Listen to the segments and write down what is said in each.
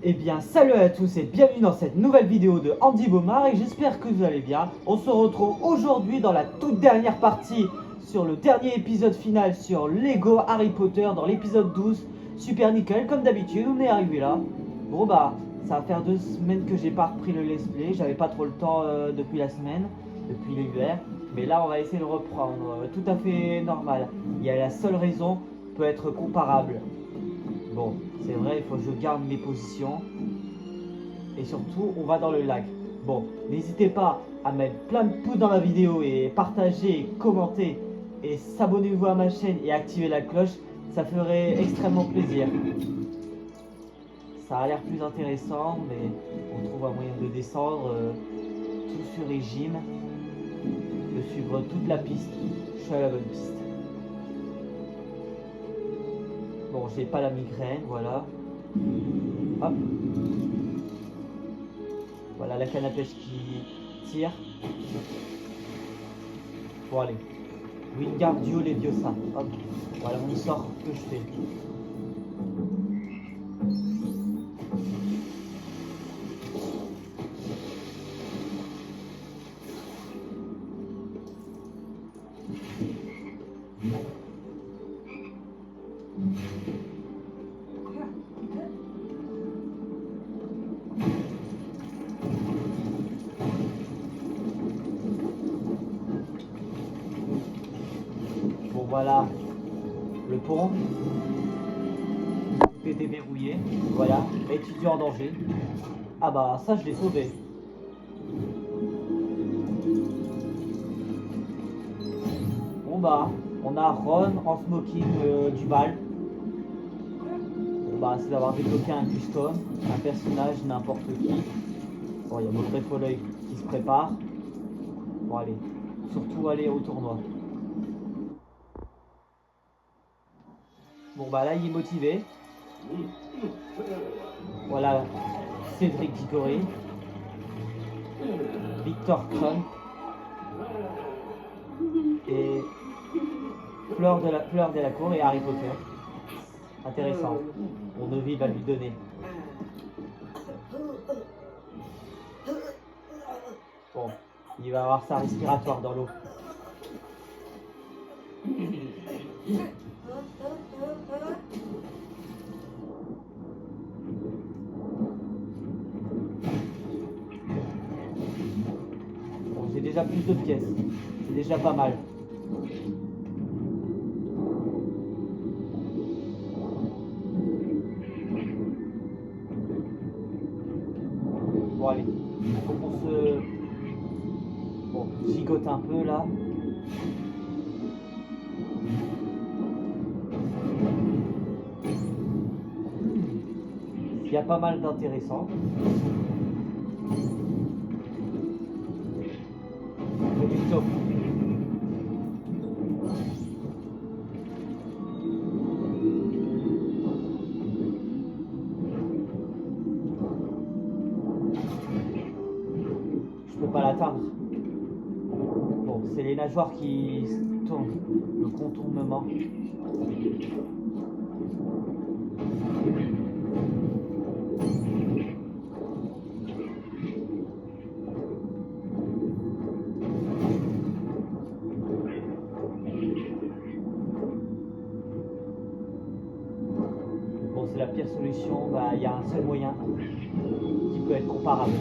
Eh bien, salut à tous et bienvenue dans cette nouvelle vidéo de Andy Baumard et j'espère que vous allez bien. On se retrouve aujourd'hui dans la toute dernière partie sur le dernier épisode final sur Lego Harry Potter dans l'épisode 12. Super nickel, comme d'habitude, on est arrivé là. Bon bah, ça va faire 2 semaines que j'ai pas repris le let's play, j'avais pas trop le temps depuis la semaine, depuis l'hiver. Mais là, on va essayer de reprendre, tout à fait normal. Il y a la seule raison, peut être comparable. Bon, c'est vrai, il faut que je garde mes positions. Et surtout, on va dans le lac. Bon, n'hésitez pas à mettre plein de pouces dans la vidéo et partager, commenter et s'abonnez-vous à ma chaîne et activer la cloche. Ça ferait extrêmement plaisir. Ça a l'air plus intéressant, mais on trouve un moyen de descendre tout sur régime, de suivre toute la piste. Je suis à la bonne piste. Bon, j'ai pas la migraine, voilà. Hop. Voilà la canne à pêche qui tire. Bon allez. Wingardium Leviosa. Hop. Voilà mon sort que je fais. Bon voilà, le pont est déverrouillé. Voilà, étudiant en danger. Ah bah ça je l'ai sauvé. Bon bah, on a Ron en smoking du bal. Bon bah c'est d'avoir débloqué un custom, un personnage n'importe qui. Bon il y a notre Foley qui se prépare. Bon allez, surtout aller au tournoi. Bon bah là il est motivé. Voilà Cédric Diggory, Victor Crumb et Fleur de la Cour et Harry Potter. Intéressant. Mon Novi va lui donner. Bon, il va avoir sa respiratoire dans l'eau. Bon, j'ai déjà plus de pièces. C'est déjà pas mal. Bon allez, il faut qu'on se... Bon, gigote un peu là. Il y a pas mal d'intéressants. Plutôt. Je peux pas l'atteindre. Bon, c'est les nageoires qui tournent, le contournement. Bon, c'est la pire solution, bah, y a un seul moyen qui peut être comparable.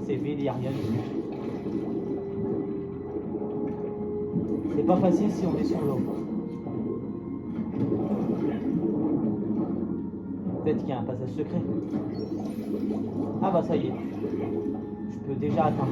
C'est Vélirion. C'est pas facile si on est sur l'eau. Peut-être qu'il y a un passage secret. Ah bah ça y est. Je peux déjà atteindre.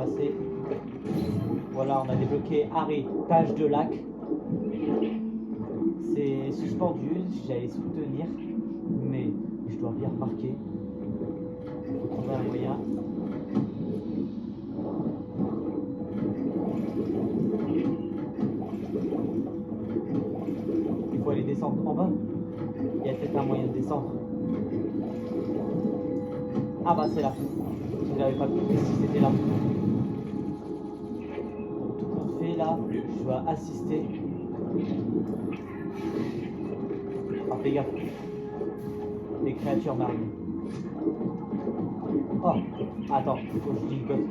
passer. Voilà, on a débloqué Harry, page de lac. C'est suspendu, j'allais soutenir, mais je dois bien remarquer. Il faut trouver un moyen. Il faut aller descendre en bas. Il y a peut-être un moyen de descendre. Ah bah c'est là. Je n'avais pas compris si c'était là. Donc, tout compte fait là, je dois assister. Ah fais gaffe. Les créatures marines. Oh, attends, il faut que je gigote.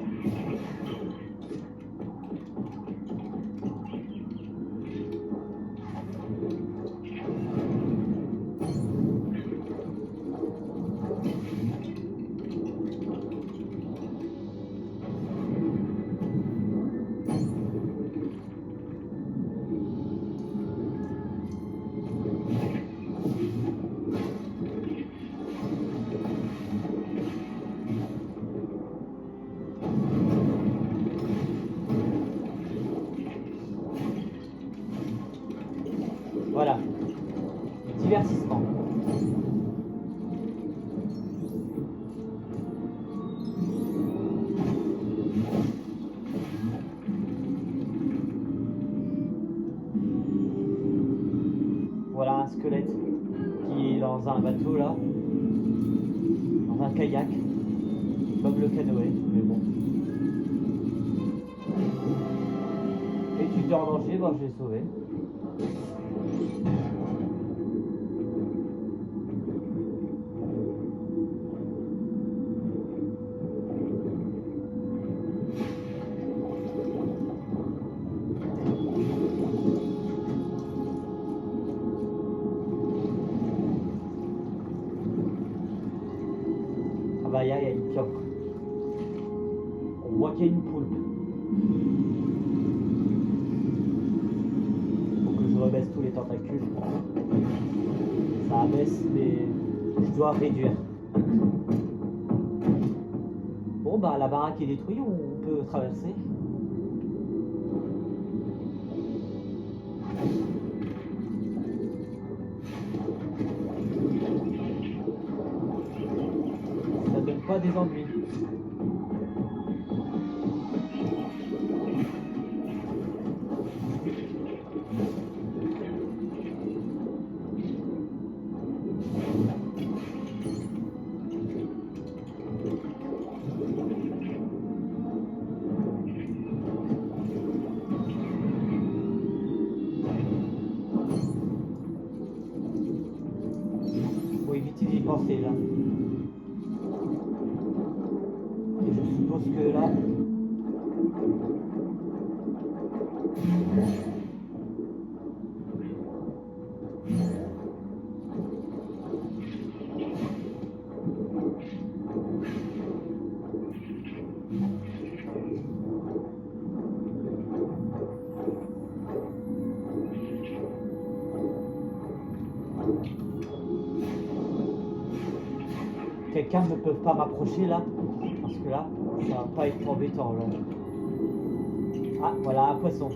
Voilà, divertissement. Voilà un squelette qui est dans un bateau là, dans un kayak, comme le canoë, mais bon. Et tu es en danger, bon je l'ai sauvé. Ah bah il y a une pioche. On voit qu'il y a une poulpe. Faut que je rebaisse tous les tentacules. Ça abaisse, mais je dois réduire. Bon bah la baraque est détruite, on peut traverser. Ça donne pas des ennuis. Faut éviter d'y penser là. Et je suppose que là. Quelqu'un ne peut pas m'approcher là, parce que là, ça va pas être embêtant là. Ah, voilà un poisson.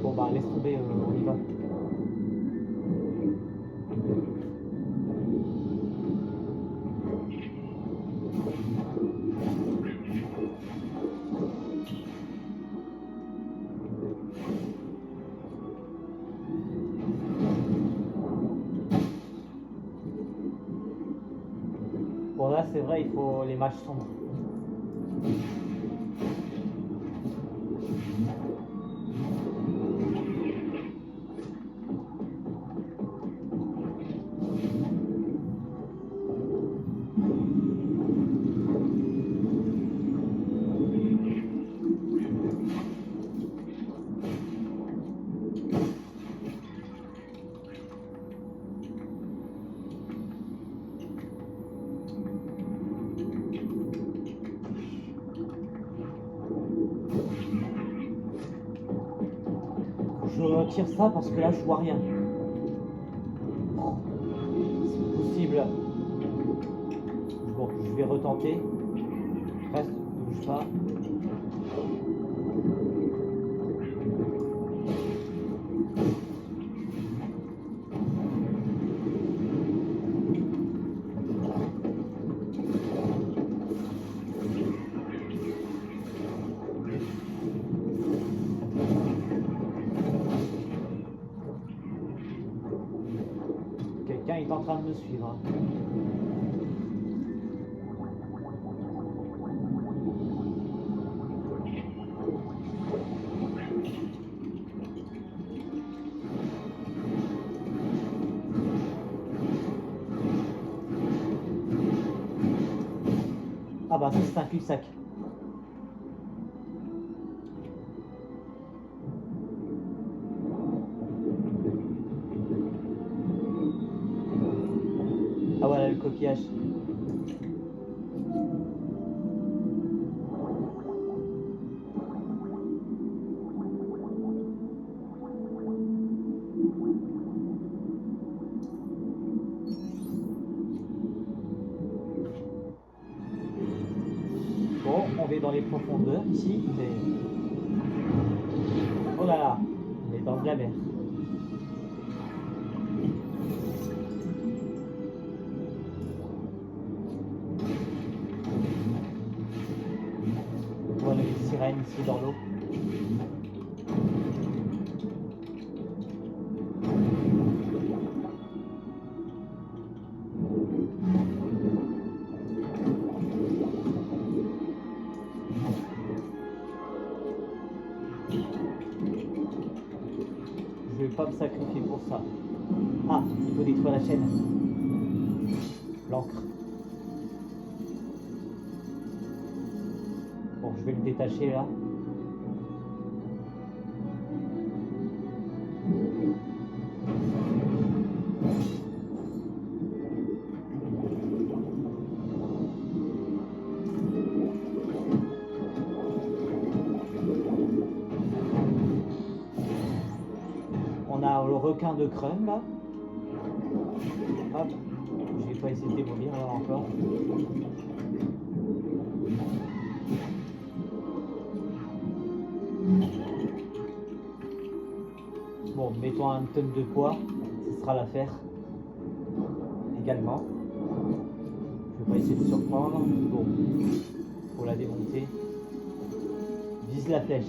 Bon bah laisse tomber, on y va. Bon là c'est vrai, il faut les matchs sombres. retire ça parce que là je vois rien. C'est possible. Bon, je vais retenter. Reste, ne bouge pas. Quelqu'un est en train de me suivre. Hein. Ah bah ça c'est un cul-de-sac. Ah voilà le coquillage. Bon, on est dans les profondeurs ici, mais... Oh là là, on est dans de la mer. Voilà les sirènes ici dans l'eau. Je vais pas me sacrifier pour ça. Ah, il faut détruire la chaîne. L'encre. Bon, je vais le détacher là. On a le requin de Crumb là. Hop, je vais pas essayer de démolir là encore. Bon, mettons un tonne de poids, ce sera l'affaire. Également. Je vais pas essayer de surprendre. Bon, faut la démonter. Vise la flèche.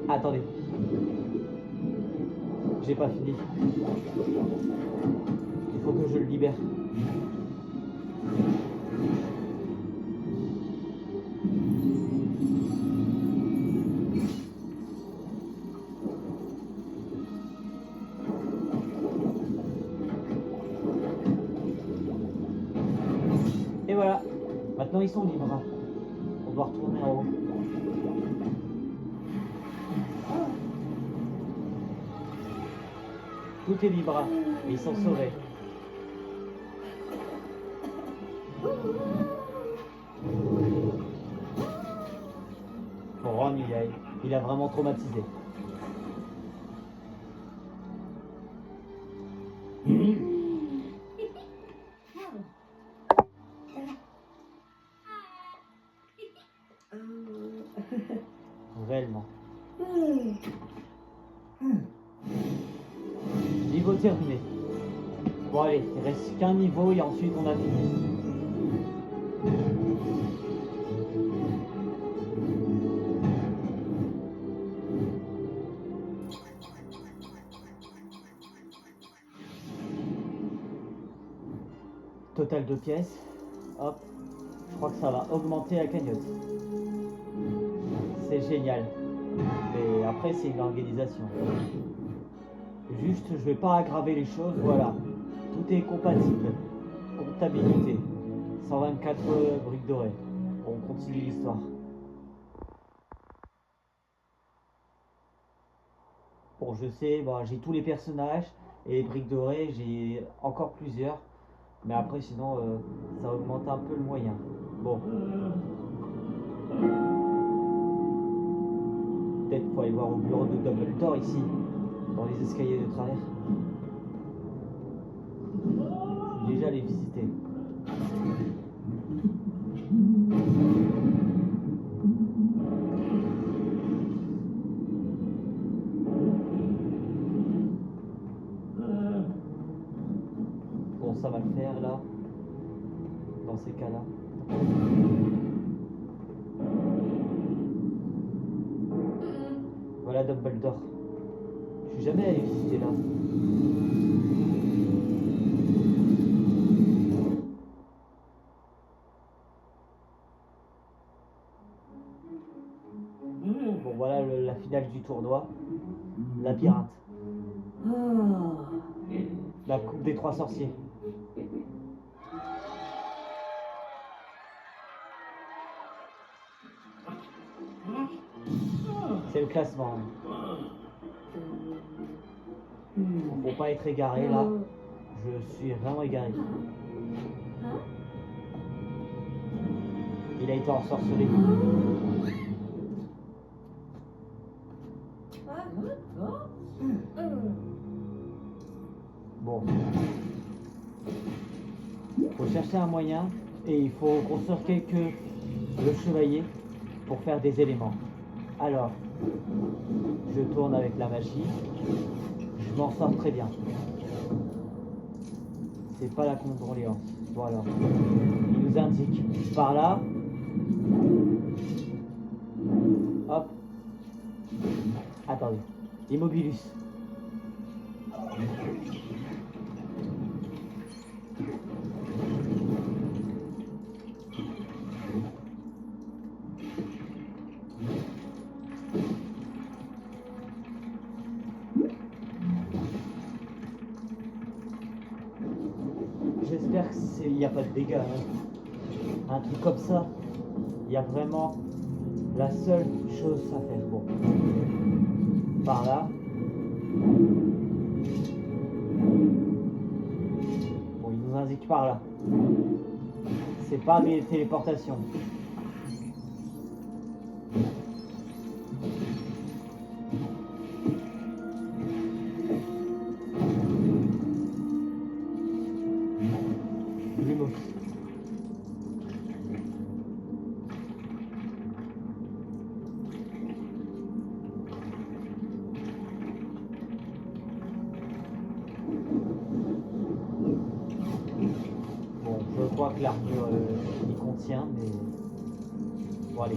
Attendez. J'ai pas fini. Il faut que je le libère. Et voilà. Maintenant ils sont libres. On doit retourner en haut. Tout est libre. Et ils sont sauvés. Pour Ron, il a vraiment traumatisé. Réellement. Niveau terminé. Bon allez, il reste qu'un niveau et ensuite on a fini. Total de pièces. Hop. Je crois que ça va augmenter la cagnotte. C'est génial. Mais après c'est une organisation. Juste, je vais pas aggraver les choses, voilà. Tout est compatible. Comptabilité. 124 briques dorées. On continue l'histoire. Bon, je sais, bon, j'ai tous les personnages et les briques dorées, j'ai encore plusieurs. Mais après, sinon, ça augmente un peu le moyen. Bon. Peut-être faut aller voir au bureau de Dumbledore ici, dans les escaliers de travers. Je suis déjà allé visiter. Bon, ça va le faire là, dans ces cas-là. Voilà Dumbledore. Je suis jamais allé visiter là. Bon, voilà la finale du tournoi. Labyrinthe. La coupe des 3 sorciers. C'est le classement. Faut pas être égaré là. Je suis vraiment égaré. Il a été ensorcelé. Bon. Faut chercher un moyen et il faut construire le chevalier pour faire des éléments. Alors, je tourne avec la magie. Je m'en sors très bien. C'est pas la contrôléance. Voilà. Il nous indique par là. Hop. Attendez. Immobilus. J'espère qu'il n'y a pas de dégâts. Hein. Un truc comme ça, il y a vraiment la seule chose à faire. Bon. Par là. Bon, il nous indique par là. C'est pas des téléportations. Lumos. Bon, je crois que l'armure y contient, mais... Bon allez,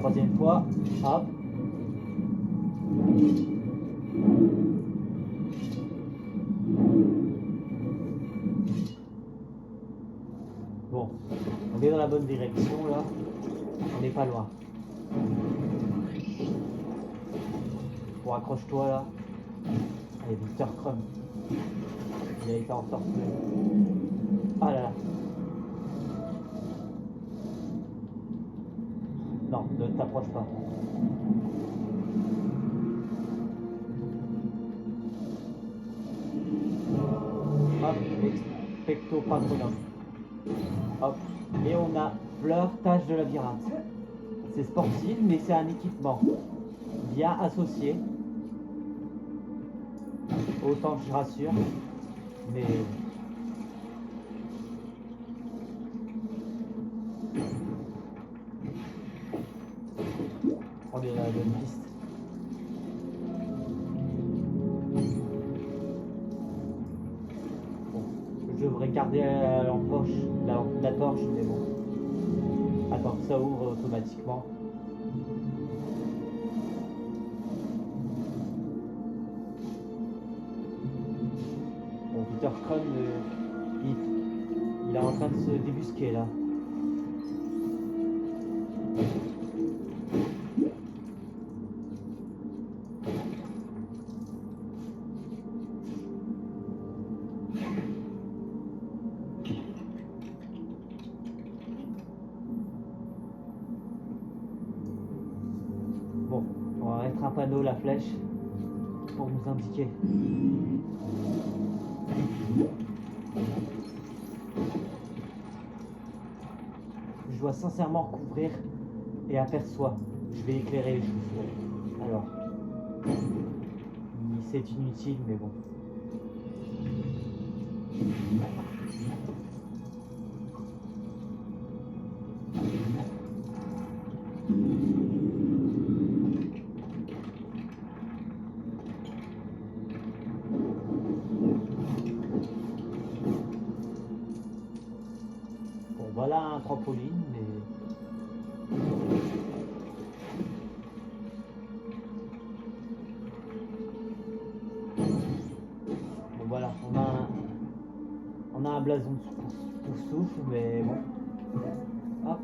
3e fois, hop. Bon, on est dans la bonne direction là, on n'est pas loin. Bon, accroche-toi là. Allez, Victor Crumb. Il a été ensorcelé. Ah là là. Non, ne t'approche pas. Hop, expecto patronum. Hop, et on a fleur, tâche de labyrinthe. C'est sportif, mais c'est un équipement bien associé. Autant que je rassure, mais... On est dans la bonne piste. Bon, je devrais garder la lampe poche, la torche, mais bon. Attends que ça ouvre automatiquement. Bon, Peter Crumb, il est en train de se débusquer là. Bon, on va mettre un panneau, la flèche, pour nous indiquer. Je dois sincèrement couvrir et aperçois. Je vais éclairer les choses. Alors, c'est inutile, mais bon. Bon, voilà un trampoline, mais... Bon, voilà, on a un blason pour souffle, mais bon. Hop.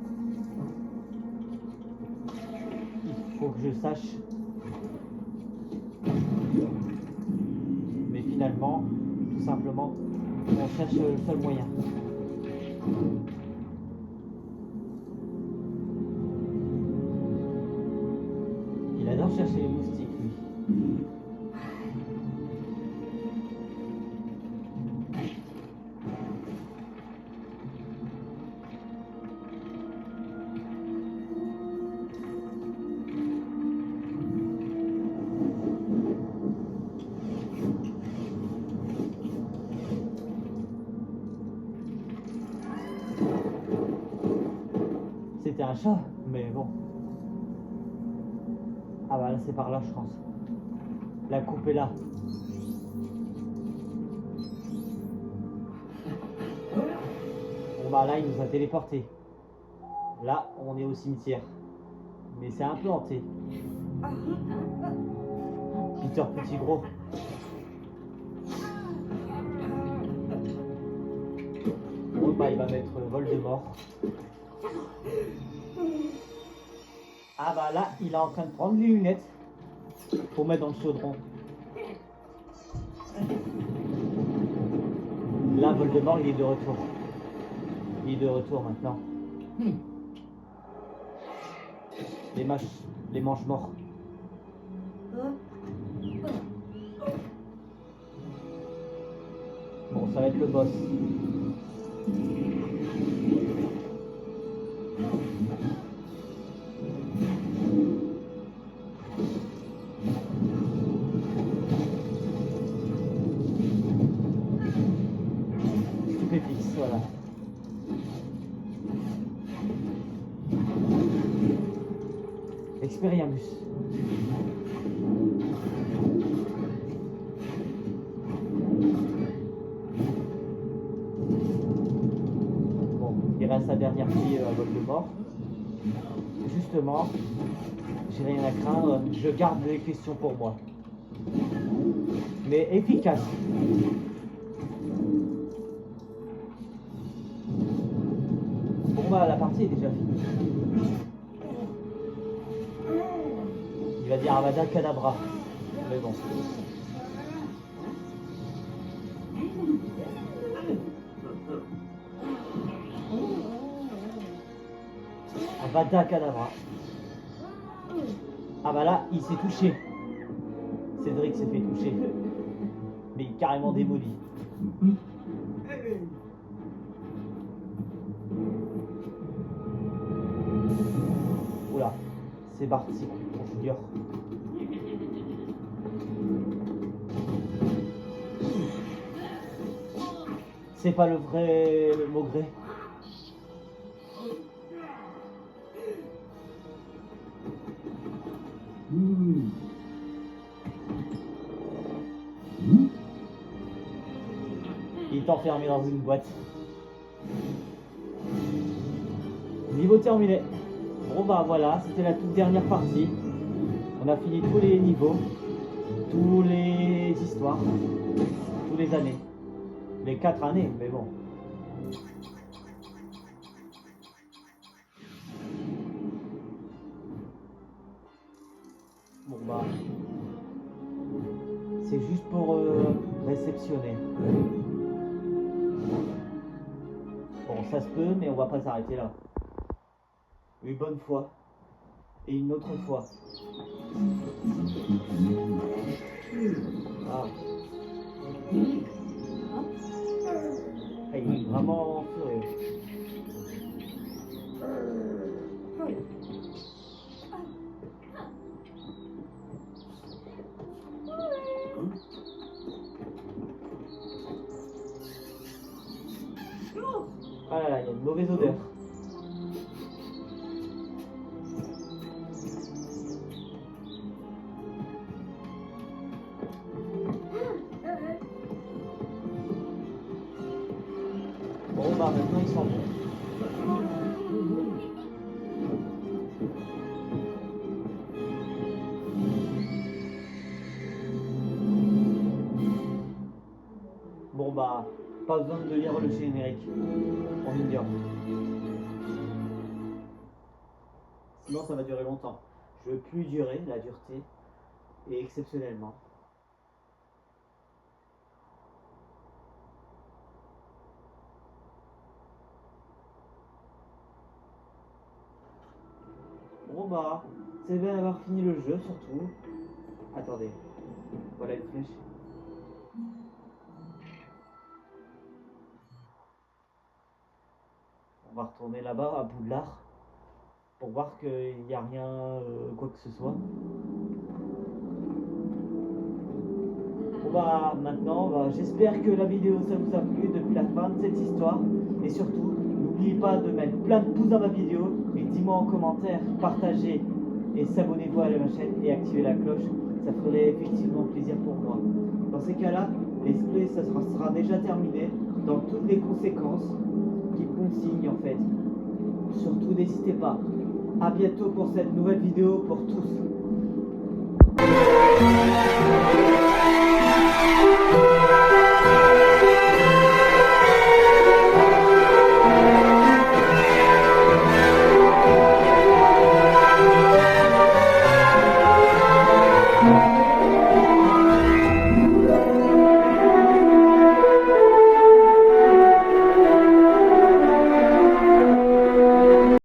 Il faut que je sache. Mais finalement, tout simplement, on cherche le seul moyen. Il adore chercher les moustiques, lui. C'était un chat, mais bon. Ah bah là c'est par là je pense. La coupe est là. Bon bah là il nous a téléporté. Là on est au cimetière. Mais c'est un peu hanté. Peter Petit Gros. Bon bah il va mettre Voldemort. Ah bah là, il est en train de prendre les lunettes pour mettre dans le chaudron. Là, Voldemort, il est de retour. Il est de retour maintenant. Les manches morts. Bon, ça va être le boss. Voilà. Expelliarmus. Bon, il reste la dernière fille à Voldemort. Justement, j'ai rien à craindre, je garde les questions pour moi. Mais efficace. Bon bah la partie est déjà finie. Il va dire Avada Kedavra. Mais bon. Avada Kedavra. Ah bah là, il s'est touché. Cédric s'est fait toucher. Mais il est carrément démoli. Oula, c'est parti pour Junior. C'est pas le vrai Maugré. Il est enfermé dans une boîte. Niveau terminé. Bon bah voilà, c'était la toute dernière partie. On a fini tous les niveaux, tous les histoires, tous les années. Les 4 années, mais bon. Bon bah, c'est juste pour réceptionner. Bon, ça se peut, mais on va pas s'arrêter là. Une bonne fois. Et une autre fois. Ah. Ah, il est vraiment furieux. Ah là là, il y a une mauvaise odeur. Bon bah maintenant il sent bon. Bon bah, pas besoin de lire le générique. On ignore. Sinon ça va durer longtemps. Je veux plus durer, la dureté. Et exceptionnellement. Bon bah, c'est bien d'avoir fini le jeu surtout. Attendez, voilà une flèche. On va retourner là-bas à Poudlard pour voir qu'il n'y a rien, quoi que ce soit. Bon bah maintenant, j'espère que la vidéo ça vous a plu depuis la fin de cette histoire. Et surtout, n'oubliez pas de mettre plein de pouces dans ma vidéo. Et dis-moi en commentaire, partagez et s'abonnez-vous à ma chaîne et activez la cloche. Ça ferait effectivement plaisir pour moi. Dans ces cas-là, l'esprit ça sera déjà terminé dans toutes les conséquences qui consignent en fait. Surtout n'hésitez pas. A bientôt pour cette nouvelle vidéo pour tous.